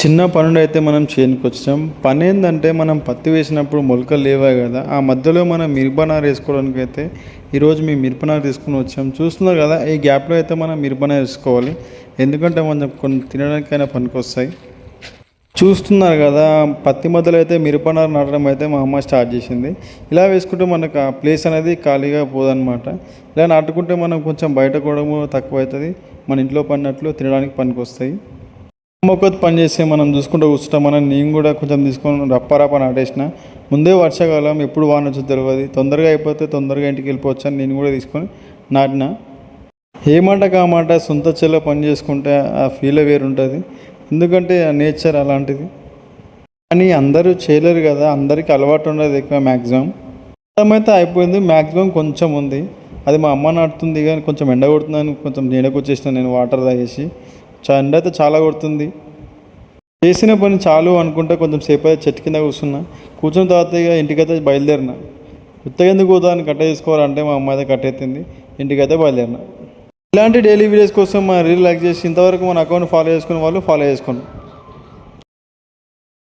చిన్న పనులు అయితే మనం చేనుకి వచ్చాం. పని ఏందంటే మనం పత్తి వేసినప్పుడు మొలకలు లేవాయి కదా, ఆ మధ్యలో మనం మిరపనారు వేసుకోవడానికి అయితే ఈరోజు మేము మిరపనారు తీసుకుని వచ్చాం. చూస్తున్నారు కదా, ఈ గ్యాప్లో అయితే మనం మిరపనారు వేసుకోవాలి. ఎందుకంటే మనం కొన్ని తినడానికైనా పనికొస్తాయి. చూస్తున్నారు కదా, పత్తి మధ్యలో అయితే మిరపనారు నాటడం అయితే మా అమ్మ స్టార్ట్ చేసింది. ఇలా వేసుకుంటే మనకు ఆ ప్లేస్ అనేది ఖాళీగా పోదన్నమాట. ఇలా నాటుకుంటే మనం కొంచెం బయట కూడా తక్కువ అవుతుంది, మన ఇంట్లో పడినట్లు తినడానికి పనికొస్తాయి. మొక్కతో పని చేస్తే మనం చూసుకుంటూ కూర్చుంటాం. నేను కూడా కొంచెం తీసుకొని రప్ప నాటేసిన. ముందే వర్షాకాలం ఎప్పుడు వాన వచ్చో తెలియదు, తొందరగా అయిపోతే తొందరగా ఇంటికి వెళ్ళిపోవచ్చు అని నేను కూడా తీసుకొని నాటిన. ఏ మాట కా మాట సొంత చెల్ల పని చేసుకుంటే ఆ ఫీల్ వేరు ఉంటుంది. ఎందుకంటే ఆ నేచర్ అలాంటిది. కానీ అందరూ చేయలేరు కదా, అందరికీ అలవాటు ఉండదు ఎక్కువ. మ్యాక్సిమం అయితే అయిపోయింది, మ్యాక్సిమం కొంచెం ఉంది. అది మా అమ్మ నాటుతుంది కానీ కొంచెం ఎండ కొడుతుందని కొంచెం నీడకు వచ్చేసిన నేను వాటర్ తాగేసి. ఎండ అయితే చాలా కొడుతుంది. చేసిన పని చాలు అనుకుంటే కొంచెం సేపు అయితే చెట్టు కింద కూర్చున్న తర్వాత ఇక ఇంటికైతే బయలుదేరిన. ఉత్తగా ఎందుకు పోతాను, కట్ట చేసుకోవాలంటే మా అమ్మ అయితే కట్టెత్తింది, ఇంటికైతే బయలుదేరిన. ఇలాంటి డైలీ వీడియోస్ కోసం మన రీల్ లైక్ చేసి ఇంతవరకు మన అకౌంట్ ఫాలో చేసుకునే వాళ్ళు ఫాలో చేసుకోండి.